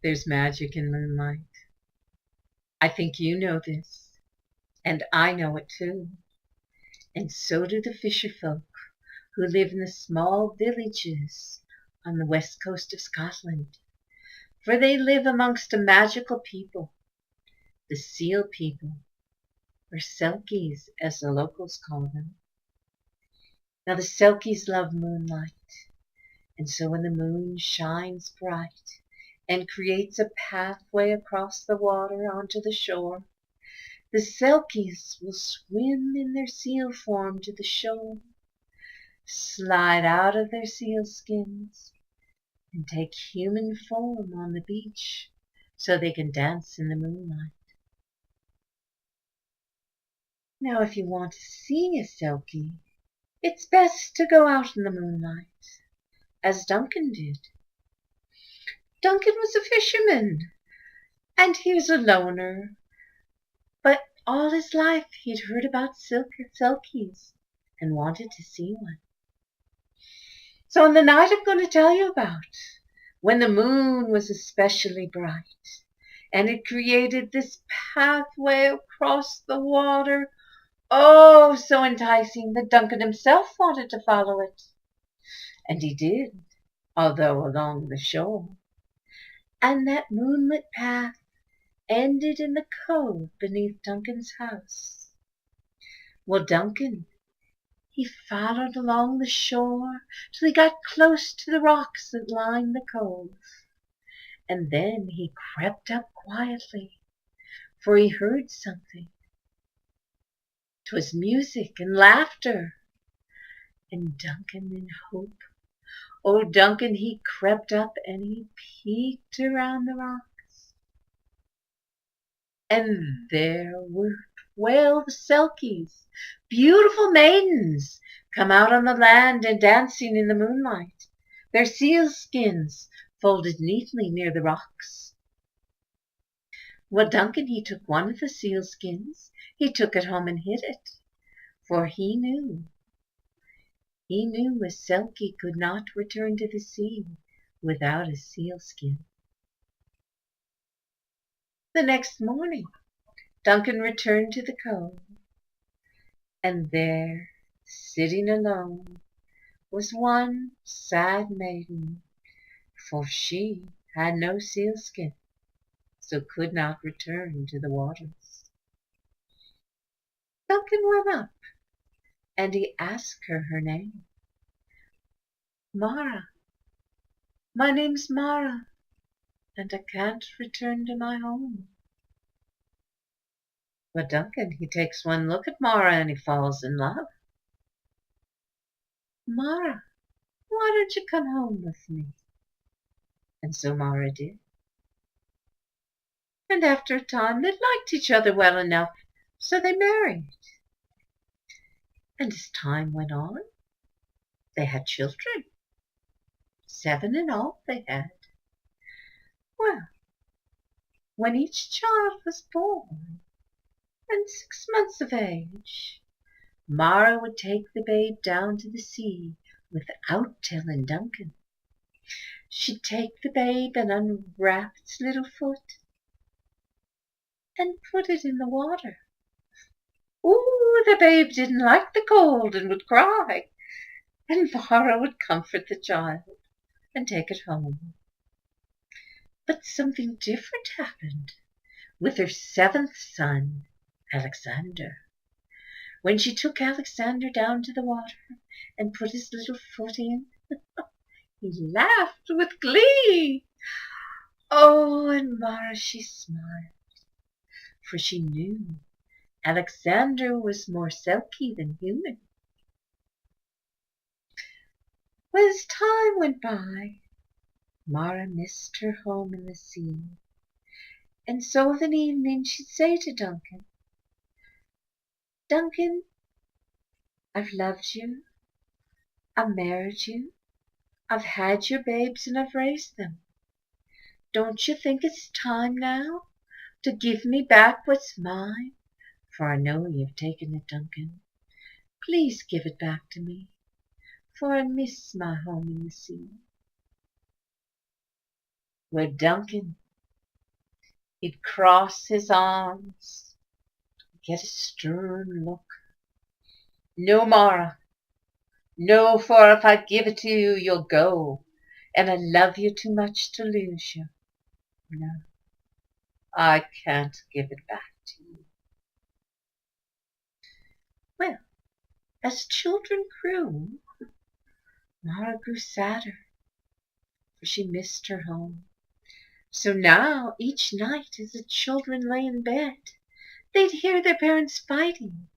There's magic in moonlight. I think you know this, and I know it too. And so do the fisher folk who live in the small villages on the west coast of Scotland. For they live amongst a magical people, the seal people, or Selkies as the locals call them. Now the Selkies love moonlight, and so when the moon shines bright and creates a pathway across the water onto the shore, the Selkies will swim in their seal form to the shore, slide out of their seal skins, and take human form on the beach so they can dance in the moonlight. Now if you want to see a Selkie, it's best to go out in the moonlight, as Duncan did. Duncan was a fisherman, and he was a loner, but all his life he'd heard about Selkies and wanted to see one. So on the night I'm going to tell you about, when the moon was especially bright, and it created this pathway across the water, oh, so enticing that Duncan himself wanted to follow it. And he did, although along the shore. And that moonlit path ended in the cove beneath Duncan's house. Well, Duncan, he followed along the shore till he got close to the rocks that lined the cove. And then he crept up quietly, for he heard something. 'Twas music and laughter. And Duncan in hope, oh, Duncan, he crept up and he peeked around the rocks. And there were 12 Selkies, beautiful maidens, come out on the land and dancing in the moonlight, their seal skins folded neatly near the rocks. Well, Duncan, he took one of the seal skins, he took it home and hid it, for he knew a Selkie could not return to the sea without a seal skin. The next morning, Duncan returned to the cove, and there, sitting alone, was one sad maiden, for she had no seal skin, so could not return to the waters. Duncan went up, and he asked her name. Mara. My name's Mara, and I can't return to my home. But Duncan, he takes one look at Mara and he falls in love. Mara, why don't you come home with me? And so Mara did. And after a time they liked each other well enough, so they married. And as time went on, they had children. 7 in all they had. Well, when each child was born, and 6 months of age, Mara would take the babe down to the sea without telling Duncan. She'd take the babe and unwrap its little foot and put it in the water. Ooh, the babe didn't like the cold and would cry, and Mara would comfort the child and take it home. But something different happened with her 7th son, Alexander. When she took Alexander down to the water and put his little foot in, he laughed with glee. Oh, and Mara, she smiled, for she knew Alexander was more Selkie than human. Well, as time went by, Mara missed her home in the sea, and so of an evening she'd say to Duncan, Duncan, I've loved you, I've married you, I've had your babes and I've raised them. Don't you think it's time now to give me back what's mine? For I know you've taken it, Duncan. Please give it back to me, for I miss my home in the sea. Well, Duncan, He'd cross his arms, get a stern look. No, Mara, no, for if I give it to you, you'll go, and I love you too much to lose you. No, I can't give it back to you. Well, as children grew, Mara grew sadder, for she missed her home. So now, each night, as the children lay in bed, they'd hear their parents fighting.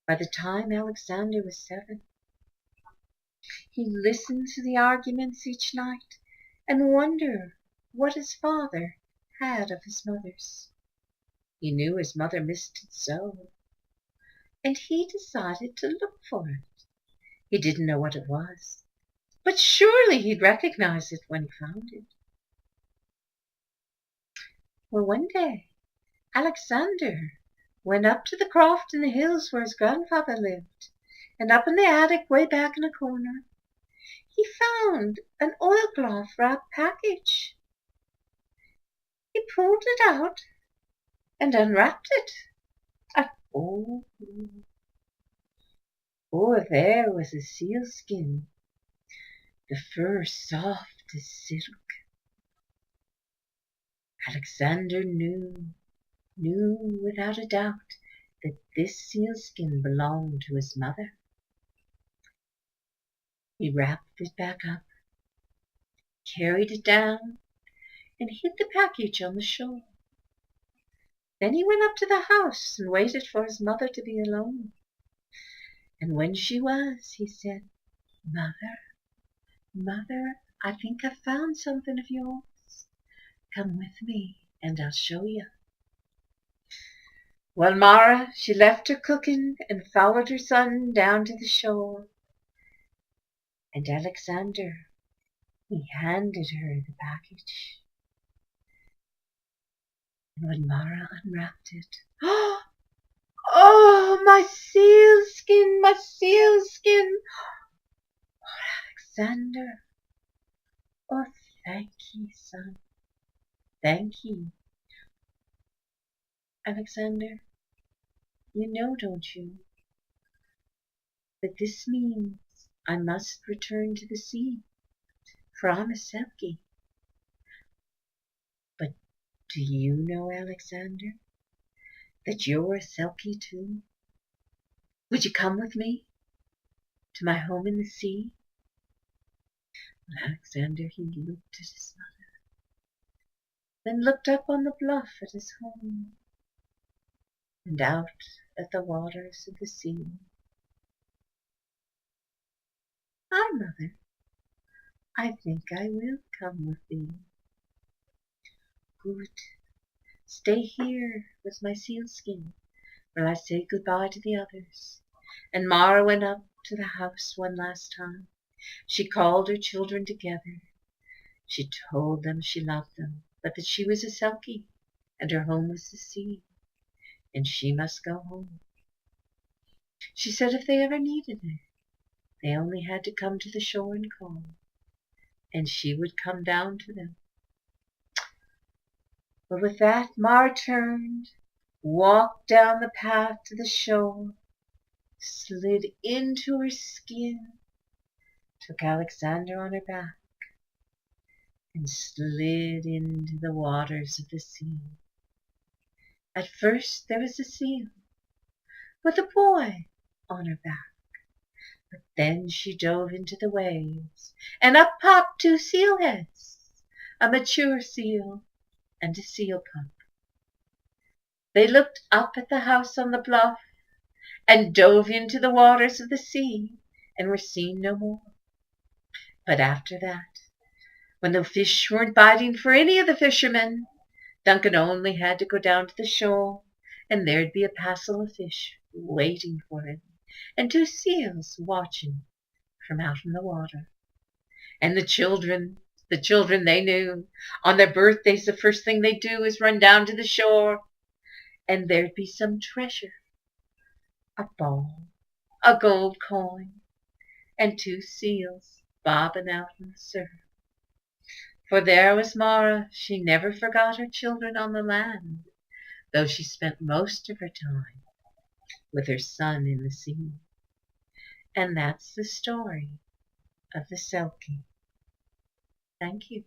By the time Alexander was 7, he listened to the arguments each night and wondered what his father had of his mother's. He knew his mother missed it so, and he decided to look for it. He didn't know what it was, but surely he'd recognize it when he found it. Well, one day, Alexander went up to the croft in the hills where his grandfather lived, and up in the attic way back in a corner, he found an oilcloth wrapped package. He pulled it out and unwrapped it. And oh, there was a sealskin, the fur soft as silk. Alexander knew without a doubt that this sealskin belonged to his mother. He wrapped it back up, carried it down, and hid the package on the shore. Then he went up to the house and waited for his mother to be alone. And when she was, he said, Mother, I think I've found something of yours. Come with me and I'll show you. Well, Mara, she left her cooking and followed her son down to the shore. And Alexander, he handed her the package. And when Mara unwrapped it, oh, my sealskin, my sealskin! Oh, Alexander, oh, thank ye, son, thank ye. Alexander, you know, don't you, that this means I must return to the sea, for I'm a Selkie. But do you know, Alexander, that you're a Selkie too? Would you come with me to my home in the sea? Well, Alexander, he looked at his mother, then looked up on the bluff at his home, and out at the waters of the sea. "Aye, Mother, I think I will come with thee." "Good. Stay here with my sealskin while I say goodbye to the others." And Mara went up to the house one last time. She called her children together. She told them she loved them, but that she was a Selkie, and her home was the sea, and she must go home. She said if they ever needed her, they only had to come to the shore and call, and she would come down to them. But with that, Mara turned, walked down the path to the shore, slid into her skin, took Alexander on her back, and slid into the waters of the sea. At first there was a seal with a boy on her back, but then she dove into the waves, and up popped 2 seal heads, a mature seal and a seal pup. They looked up at the house on the bluff and dove into the waters of the sea and were seen no more. But after that, when the fish weren't biting for any of the fishermen, Duncan only had to go down to the shore, and there'd be a passel of fish waiting for him, and 2 seals watching from out in the water. And the children, they knew, on their birthdays the first thing they do is run down to the shore, and there'd be some treasure, a ball, a gold coin, and 2 seals bobbing out in the surf. For there was Mara, she never forgot her children on the land, though she spent most of her time with her son in the sea. And that's the story of the Selkie. Thank you.